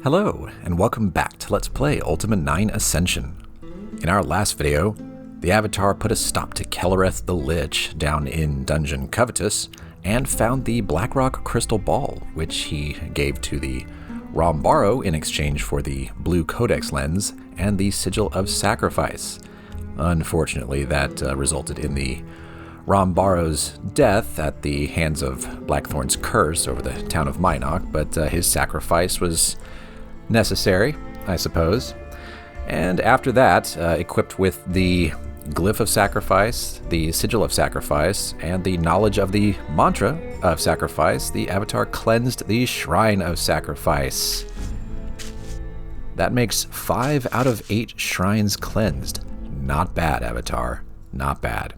Hello, and welcome back to Let's Play Ultima IX Ascension. In our last video, the Avatar put a stop to Kellereth the Lich down in Dungeon Covetous, and found the Blackrock Crystal Ball, which he gave to the Rombaro in exchange for the Blue Codex Lens and the Sigil of Sacrifice. Unfortunately, that resulted in the Rombaro's death at the hands of Blackthorn's curse over the town of Minoc, but his sacrifice was necessary, I suppose. And after that, equipped with the Glyph of Sacrifice, the Sigil of Sacrifice, and the knowledge of the Mantra of Sacrifice, the Avatar cleansed the Shrine of Sacrifice. That makes 5 out of 8 shrines cleansed. Not bad, Avatar. Not bad.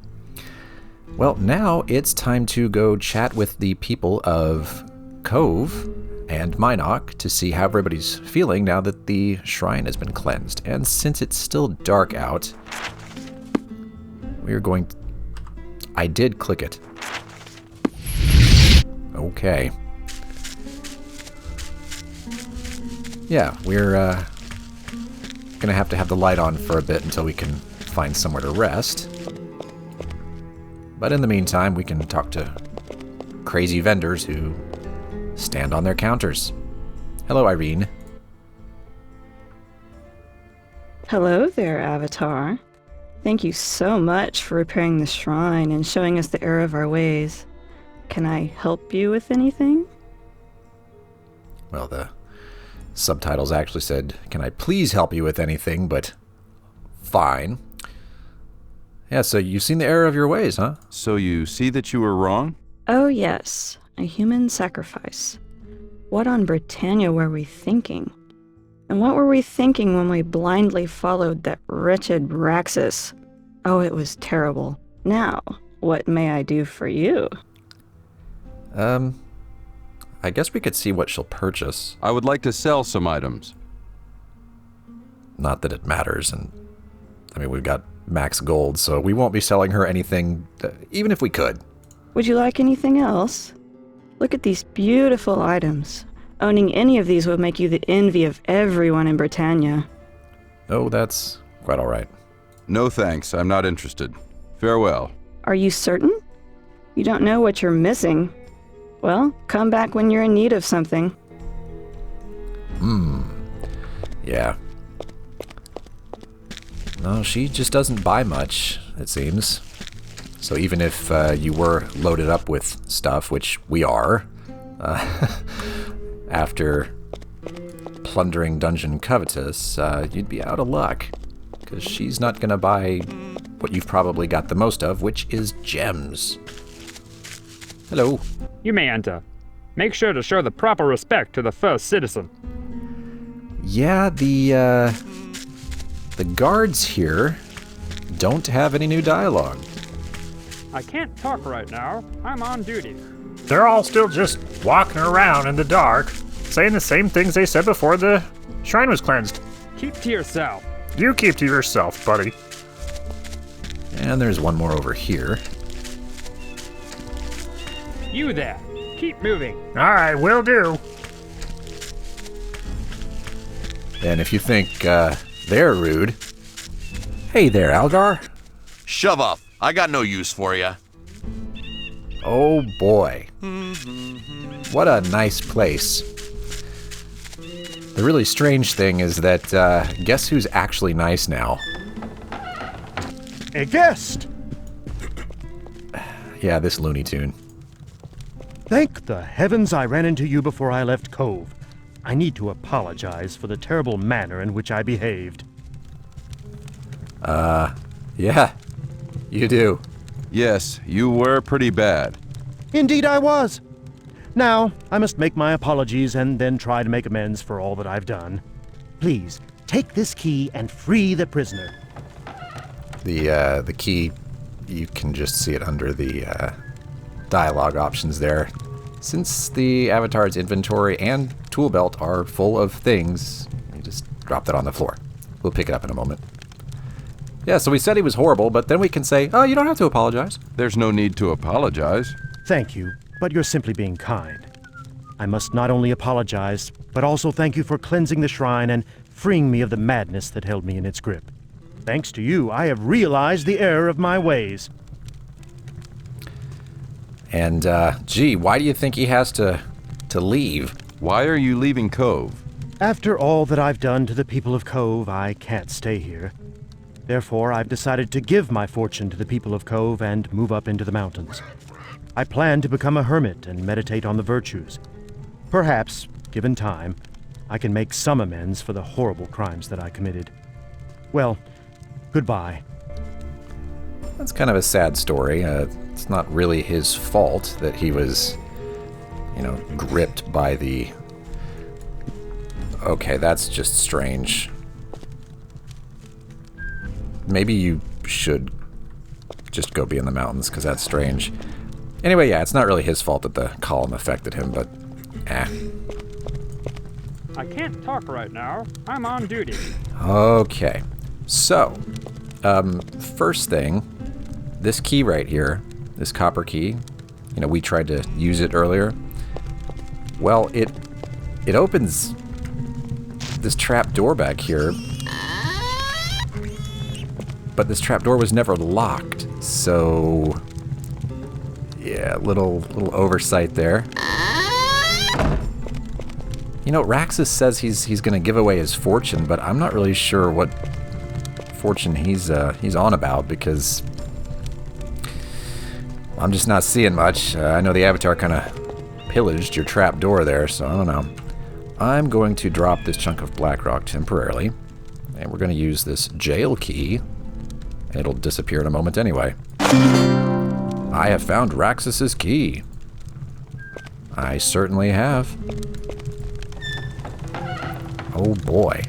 Well, now it's time to go chat with the people of Cove and Minoc to see how everybody's feeling now that the shrine has been cleansed. And since it's still dark out, we're going to... I did click it. Okay. Yeah, we're gonna have to have the light on for a bit until we can find somewhere to rest. But in the meantime, we can talk to crazy vendors who stand on their counters. Hello, Irene. Hello there, Avatar. Thank you so much for repairing the shrine and showing us the error of our ways. Can I help you with anything? Well, the subtitles actually said, "Can I please help you with anything?" But fine. Yeah, so you've seen the error of your ways, huh? So you see that you were wrong? Oh yes, a human sacrifice. What on Britannia were we thinking? And what were we thinking when we blindly followed that wretched Raxus? Oh, it was terrible. Now, what may I do for you? I guess we could see what she'll purchase. I would like to sell some items. Not that it matters, and I mean, we've got max gold, so we won't be selling her anything, even if we could. Would you like anything else? Look at these beautiful items. Owning any of these would make you the envy of everyone in Britannia. Oh, that's quite all right. No thanks, I'm not interested. Farewell. Are you certain? You don't know what you're missing. Well, come back when you're in need of something. Yeah. No, she just doesn't buy much, it seems. So even if you were loaded up with stuff, which we are, after plundering Dungeon Covetous, you'd be out of luck. Because she's not going to buy what you've probably got the most of, which is gems. Hello. You may enter. Make sure to show the proper respect to the first citizen. Yeah, the guards here don't have any new dialogue. I can't talk right now. I'm on duty. They're all still just walking around in the dark, saying the same things they said before the shrine was cleansed. Keep to yourself. You keep to yourself, buddy. And there's one more over here. You there. Keep moving. All right, will do. And if you think they're rude... Hey there, Algar. Shove off. I got no use for ya. Oh boy. What a nice place. The really strange thing is that, guess who's actually nice now? A guest! Yeah, this Looney Tune. Thank the heavens I ran into you before I left Cove. I need to apologize for the terrible manner in which I behaved. Yeah, you do. Yes, you were pretty bad. Indeed I was. Now, I must make my apologies and then try to make amends for all that I've done. Please, take this key and free the prisoner. The key, you can just see it under the dialogue options there. Since the Avatar's inventory and tool belt are full of things, you just drop that on the floor. We'll pick it up in a moment. Yeah, so we said he was horrible, but then we can say, oh, you don't have to apologize. There's no need to apologize. Thank you, but you're simply being kind. I must not only apologize, but also thank you for cleansing the shrine and freeing me of the madness that held me in its grip. Thanks to you, I have realized the error of my ways. And, gee, why do you think he has to leave? Why are you leaving Cove? After all that I've done to the people of Cove, I can't stay here. Therefore, I've decided to give my fortune to the people of Cove and move up into the mountains. I plan to become a hermit and meditate on the virtues. Perhaps, given time, I can make some amends for the horrible crimes that I committed. Well, goodbye. That's kind of a sad story. It's not really his fault that he was, gripped by the... Okay, that's just strange. Maybe you should just go be in the mountains, because that's strange. Anyway, yeah, it's not really his fault that the column affected him, but I can't talk right now. I'm on duty. Okay. So, first thing, this key right here, this copper key, we tried to use it earlier. Well, it opens this trap door back here, but this trap door was never locked, so yeah, little oversight there. Raxus says he's going to give away his fortune, but I'm not really sure what fortune he's on about, because I'm just not seeing much. I know the Avatar kind of pillaged your trap door there, so I don't know. I'm going to drop this chunk of black rock temporarily, and we're going to use this jail key. It'll disappear in a moment anyway. I have found Raxus's key. I certainly have. Oh boy.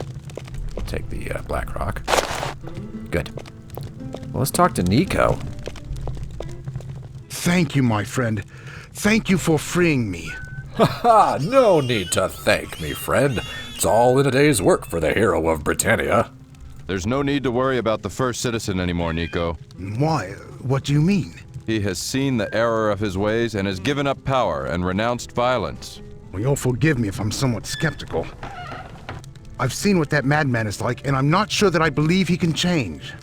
Take the black rock. Good. Well, let's talk to Nico. Thank you, my friend. Thank you for freeing me. Haha, no need to thank me, friend. It's all in a day's work for the hero of Britannia. There's no need to worry about the first citizen anymore, Nico. Why? What do you mean? He has seen the error of his ways and has given up power and renounced violence. Well, you'll forgive me if I'm somewhat skeptical. I've seen what that madman is like, and I'm not sure that I believe he can change.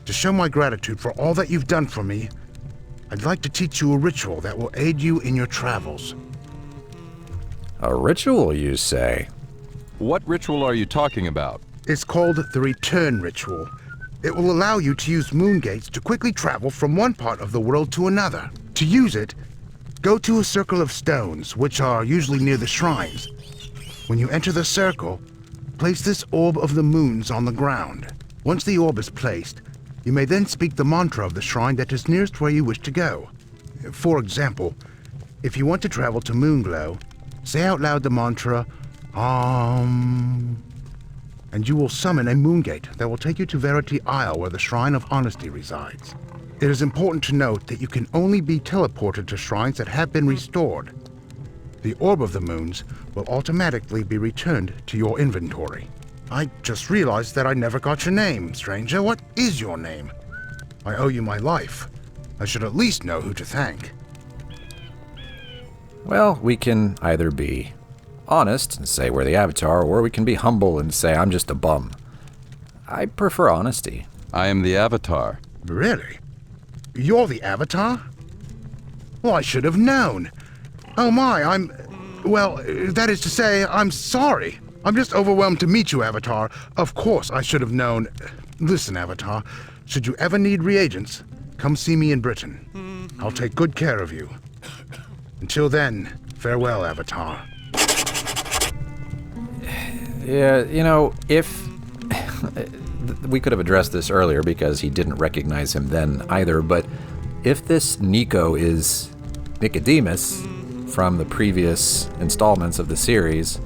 To show my gratitude for all that you've done for me, I'd like to teach you a ritual that will aid you in your travels. A ritual, you say? What ritual are you talking about? It's called the Return Ritual. It will allow you to use moon gates to quickly travel from one part of the world to another. To use it, go to a circle of stones, which are usually near the shrines. When you enter the circle, place this orb of the moons on the ground. Once the orb is placed, you may then speak the mantra of the shrine that is nearest where you wish to go. For example, if you want to travel to Moonglow, say out loud the mantra, and you will summon a moongate that will take you to Verity Isle, where the Shrine of Honesty resides. It is important to note that you can only be teleported to shrines that have been restored. The Orb of the Moons will automatically be returned to your inventory. I just realized that I never got your name, stranger. What is your name? I owe you my life. I should at least know who to thank. Well, we can either be honest and say we're the Avatar, or we can be humble and say I'm just a bum. I prefer honesty. I am the Avatar. Really? You're the Avatar? Well, I should have known. Oh my, well, that is to say, I'm sorry. I'm just overwhelmed to meet you, Avatar. Of course I should have known. Listen, Avatar, should you ever need reagents, come see me in Britain. I'll take good care of you. Until then, farewell, Avatar. Yeah, if... we could have addressed this earlier because he didn't recognize him then either, but if this Nico is Nicodemus from the previous installments of the series,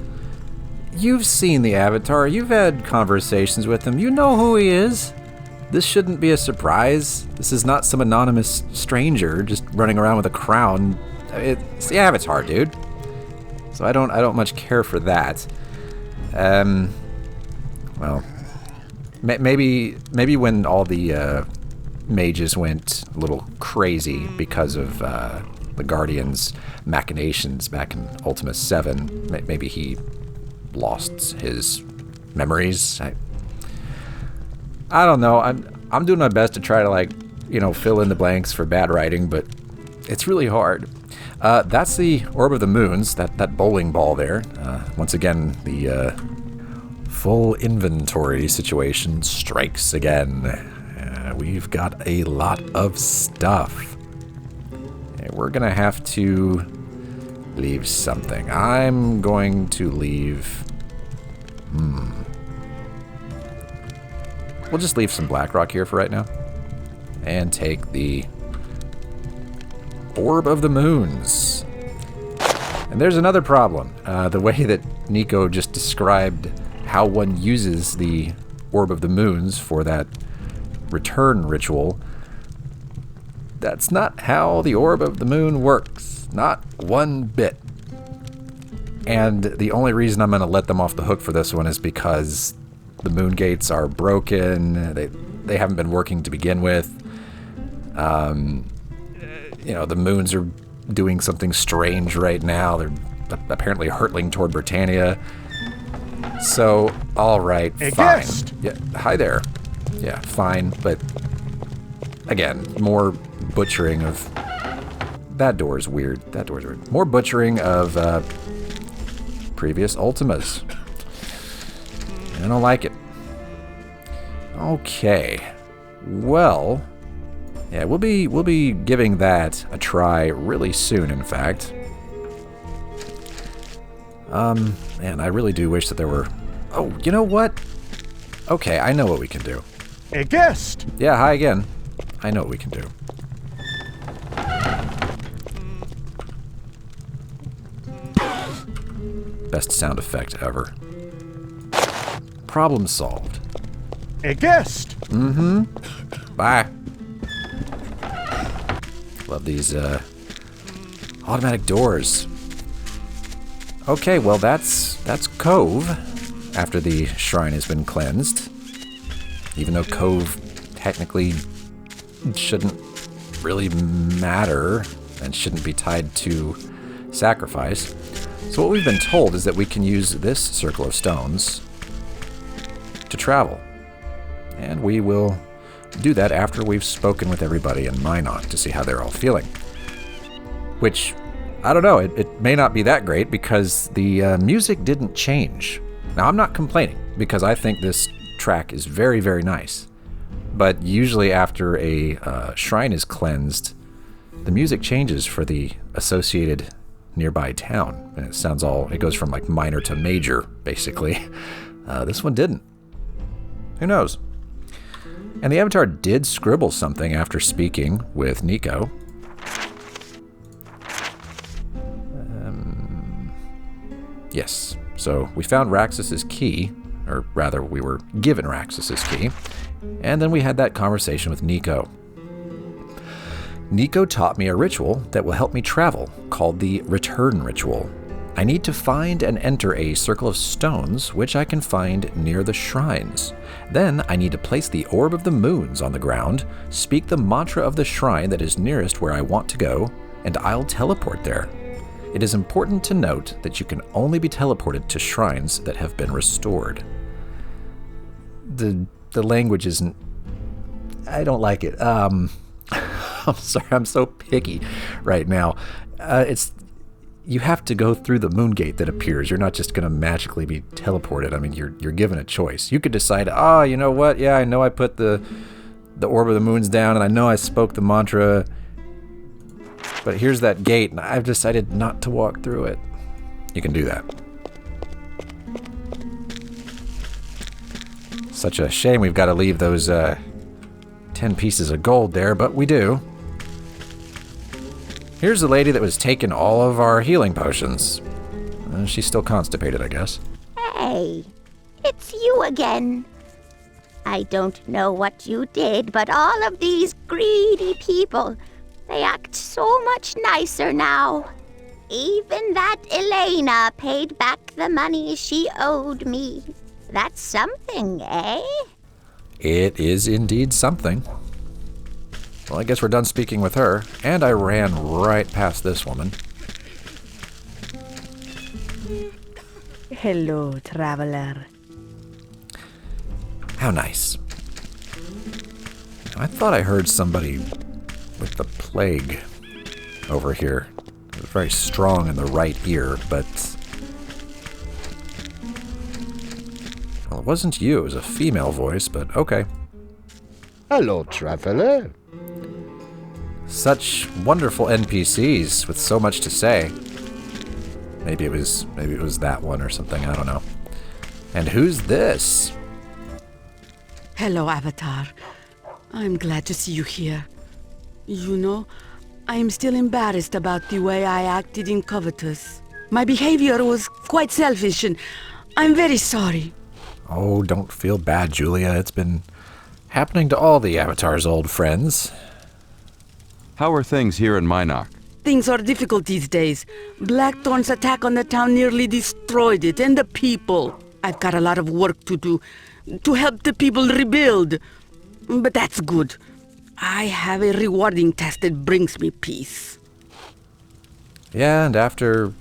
you've seen the Avatar, you've had conversations with him, you know who he is. This shouldn't be a surprise. This is not some anonymous stranger just running around with a crown. It's the Avatar, dude. So I don't much care for that. Well, maybe when all the mages went a little crazy because of the the Guardian's machinations back in Ultima 7. Maybe he lost his memories. I don't know. I'm doing my best to try to fill in the blanks for bad writing, but it's really hard. That's the Orb of the Moons, that bowling ball there. Once again, the full inventory situation strikes again. We've got a lot of stuff. And we're gonna have to leave something. I'm going to leave... We'll just leave some black rock here for right now. And take the Orb of the Moons. And there's another problem. The way that Nico just described how one uses the Orb of the Moons for that return ritual, that's not how the Orb of the Moon works. Not one bit. And the only reason I'm going to let them off the hook for this one is because the moon gates are broken. They haven't been working to begin with. The moons are doing something strange right now. They're apparently hurtling toward Britannia. So, all right, fine. Guest. Yeah, hi there. Yeah, fine, but again, more butchering of... That door's weird. More butchering of previous Ultimas. I don't like it. Okay. Well, yeah, we'll be giving that a try really soon, in fact. Man, I really do wish that there were... Oh, you know what? Okay, I know what we can do. A guest! Yeah, hi again. I know what we can do. Best sound effect ever. Problem solved. A guest! Mm-hmm. Bye. Love these, automatic doors. Okay, well that's Cove, after the shrine has been cleansed. Even though Cove technically shouldn't really matter and shouldn't be tied to sacrifice. So what we've been told is that we can use this circle of stones to travel. And we will do that after we've spoken with everybody in Minoc to see how they're all feeling. Which, I don't know, it may not be that great because the music didn't change. Now, I'm not complaining because I think this track is very, very nice. But usually after a shrine is cleansed, the music changes for the associated nearby town. And it goes from like minor to major, basically. This one didn't. Who knows? And the Avatar did scribble something after speaking with Nico. Yes, so we found Raxus's key, or rather we were given Raxus's key, and then we had that conversation with Nico. Nico taught me a ritual that will help me travel, called the Return Ritual. I need to find and enter a circle of stones, which I can find near the shrines. Then I need to place the Orb of the Moons on the ground, speak the mantra of the shrine that is nearest where I want to go, and I'll teleport there. It is important to note that you can only be teleported to shrines that have been restored. The language isn't... I don't like it. I'm sorry, I'm so picky right now. You have to go through the moon gate that appears. You're not just going to magically be teleported. I mean, you're given a choice. You could decide, you know what? Yeah, I know I put the Orb of the Moons down, and I know I spoke the mantra, but here's that gate, and I've decided not to walk through it. You can do that. Such a shame we've got to leave those 10 pieces of gold there, but we do. Here's the lady that was taking all of our healing potions. She's still constipated, I guess. Hey, it's you again. I don't know what you did, but all of these greedy people, they act so much nicer now. Even that Elena paid back the money she owed me. That's something, eh? It is indeed something. Well, I guess we're done speaking with her, and I ran right past this woman. Hello, traveler. How nice. I thought I heard somebody with the plague over here. It was very strong in the right ear, but... well, it wasn't you. It was a female voice, but okay. Hello, traveler. Such wonderful NPCs with so much to say. Maybe it was that one or something, I don't know. And who's this? Hello, Avatar. I'm glad to see you here. You know, I'm still embarrassed about the way I acted in Covetous. My behavior was quite selfish, and I'm very sorry. Oh, don't feel bad, Julia. It's been happening to all the Avatar's old friends. How are things here in Minoc? Things are difficult these days. Blackthorn's attack on the town nearly destroyed it, and the people. I've got a lot of work to do, to help the people rebuild. But that's good. I have a rewarding task that brings me peace. Yeah, and after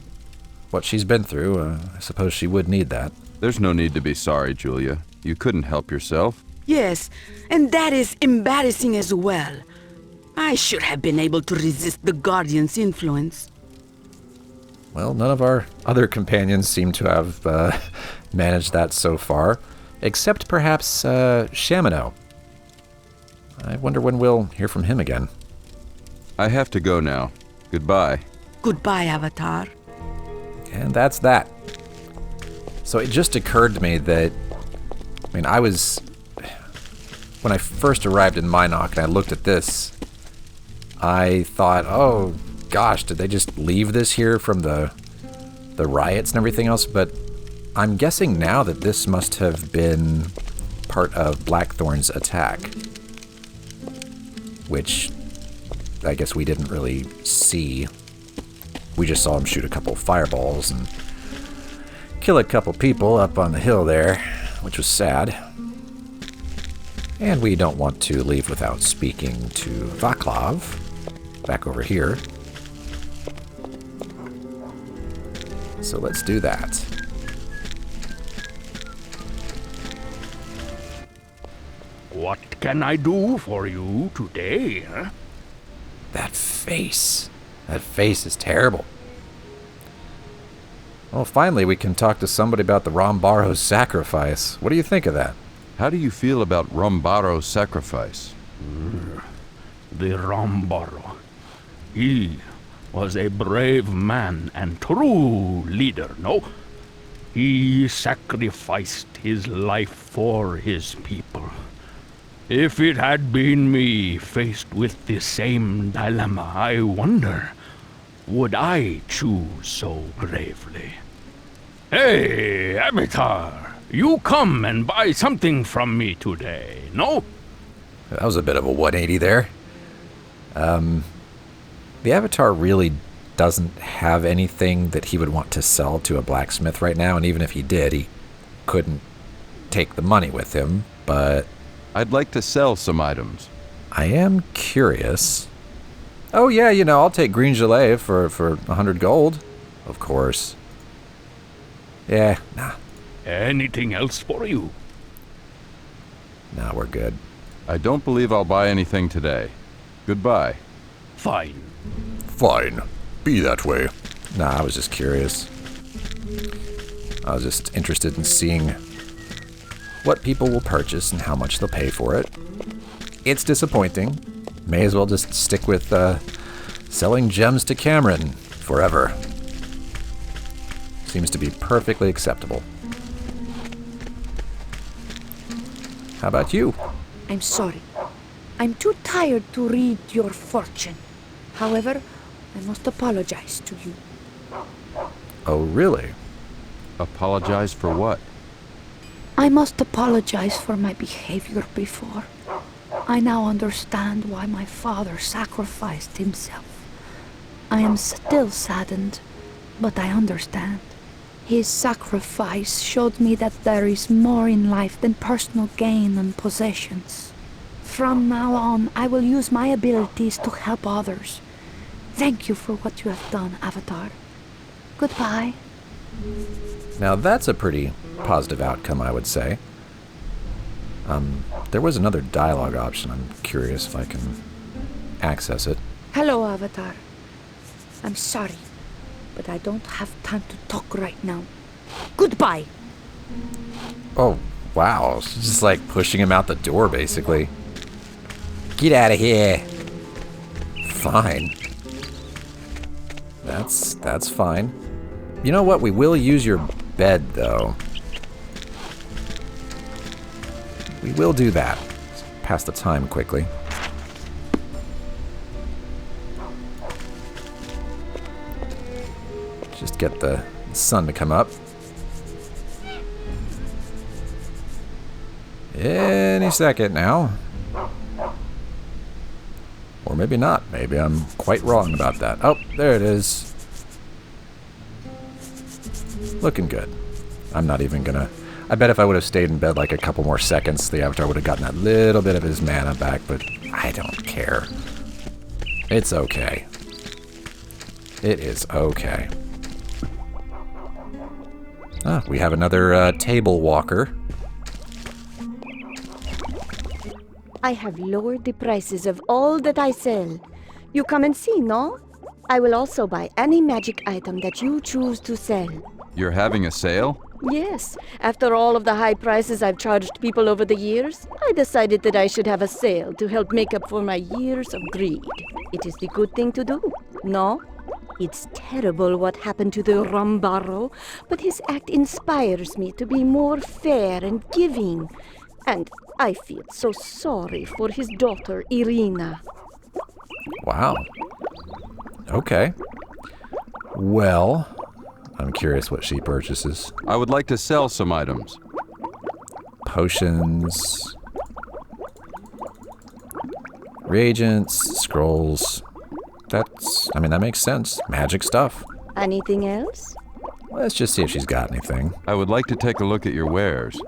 what she's been through, I suppose she would need that. There's no need to be sorry, Julia. You couldn't help yourself. Yes, and that is embarrassing as well. I should have been able to resist the Guardian's influence. Well, none of our other companions seem to have managed that so far, except perhaps Shamino. I wonder when we'll hear from him again. I have to go now. Goodbye. Goodbye, Avatar. And that's that. So it just occurred to me that, when I first arrived in Minoc and I looked at this, I thought, oh gosh, did they just leave this here from the riots and everything else? But I'm guessing now that this must have been part of Blackthorn's attack, which I guess we didn't really see. We just saw him shoot a couple fireballs and kill a couple people up on the hill there, which was sad. And we don't want to leave without speaking to Vaclav, back over here. So let's do that. What can I do for you today, huh? That face. That face is terrible. Well, finally we can talk to somebody about the Rambaro's sacrifice. What do you think of that? How do you feel about Rambaro's sacrifice? The Rambaro. He was a brave man and true leader, no? He sacrificed his life for his people. If it had been me faced with the same dilemma, I wonder, would I choose so bravely? Hey, Avatar, you come and buy something from me today, no? That was a bit of a 180 there. The Avatar really doesn't have anything that he would want to sell to a blacksmith right now, and even if he did, he couldn't take the money with him, but... I'd like to sell some items. I am curious. Oh yeah, I'll take green gelée for 100 gold. Of course. Yeah, nah. Anything else for you? Nah, we're good. I don't believe I'll buy anything today. Goodbye. Fine. Fine. Be that way. Nah, I was just curious. I was just interested in seeing what people will purchase and how much they'll pay for it. It's disappointing. May as well just stick with selling gems to Cameron forever. Seems to be perfectly acceptable. How about you? I'm sorry. I'm too tired to read your fortune. However, I must apologize to you. Oh, really? Apologize for what? I must apologize for my behavior before. I now understand why my father sacrificed himself. I am still saddened, but I understand. His sacrifice showed me that there is more in life than personal gain and possessions. From now on, I will use my abilities to help others. Thank you for what you have done, Avatar. Goodbye. Now that's a pretty positive outcome, I would say. There was another dialogue option. I'm curious if I can access it. Hello, Avatar. I'm sorry, but I don't have time to talk right now. Goodbye. Oh, wow. She's just like pushing him out the door, basically. Get out of here. Fine. That's fine. You know what? We will use your bed, though. We will do that. Let's pass the time quickly. Just get the sun to come up. Any second now. Or maybe not. Maybe I'm quite wrong about that. Oh, there it is. Looking good. I'm not even gonna... I bet if I would have stayed in bed like a couple more seconds, the Avatar would have gotten that little bit of his mana back, but I don't care. It's okay. It is okay. Ah, we have another table walker. I have lowered the prices of all that I sell. You come and see, no? I will also buy any magic item that you choose to sell. You're having a sale? Yes. After all of the high prices I've charged people over the years, I decided that I should have a sale to help make up for my years of greed. It is the good thing to do, no? It's terrible what happened to the Rambaro, but his act inspires me to be more fair and giving. And I feel so sorry for his daughter, Irina. Wow. Okay. Well, I'm curious what she purchases. I would like to sell some items. Potions. Reagents, scrolls. That makes sense. Magic stuff. Anything else? Let's just see if she's got anything. I would like to take a look at your wares.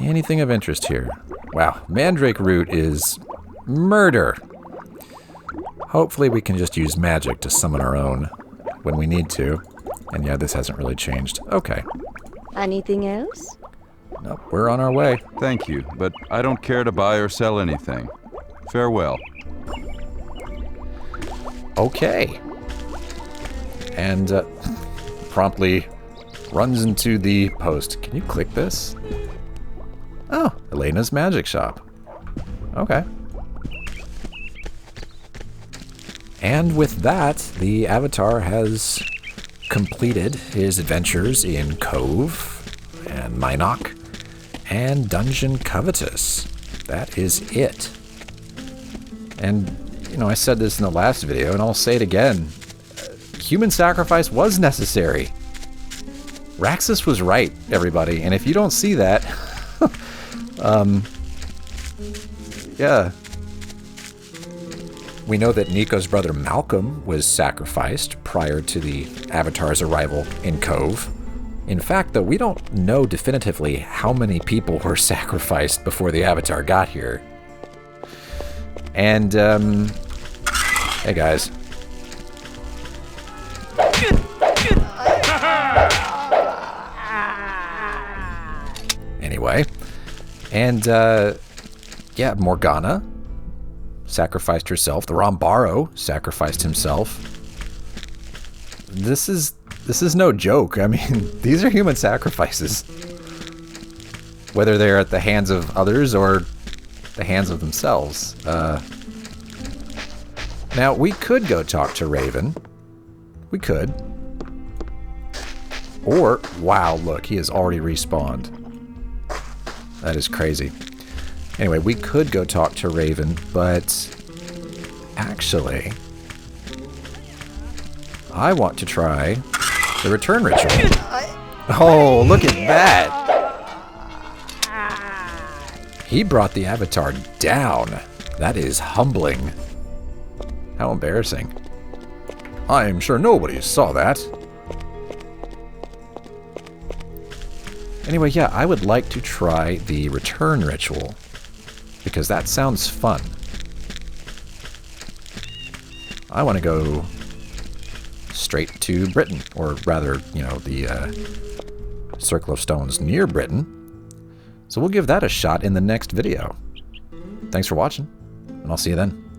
Anything of interest here? Wow, Mandrake Root is murder. Hopefully we can just use magic to summon our own when we need to. And yeah, this hasn't really changed. Okay. Anything else? Nope, we're on our way. Thank you, but I don't care to buy or sell anything. Farewell. Okay. And promptly runs into the post. Can you click this? Oh, Elena's Magic Shop. Okay. And with that, the Avatar has completed his adventures in Cove and Minoc and Dungeon Covetous. That is it. And, you know, I said this in the last video, and I'll say it again. Human sacrifice was necessary. Raxus was right, everybody. And if you don't see that, yeah. We know that Nico's brother Malcolm was sacrificed prior to the Avatar's arrival in Cove. In fact, though, we don't know definitively how many people were sacrificed before the Avatar got here. And, hey guys. Anyway, and, yeah, Morgana sacrificed herself. The Rambaro sacrificed himself. This is no joke. I mean, these are human sacrifices. Whether they're at the hands of others or the hands of themselves. Now, we could go talk to Raven. We could. Or, wow, look, he has already respawned. That is crazy. Anyway, we could go talk to Raven, but actually, I want to try the return ritual. Oh, look at that! He brought the Avatar down. That is humbling. How embarrassing. I'm sure nobody saw that. Anyway, yeah, I would like to try the return ritual. because that sounds fun. I want to go straight to Britain, or rather, you know, the Circle of Stones near Britain. So we'll give that a shot in the next video. Thanks for watching, and I'll see you then.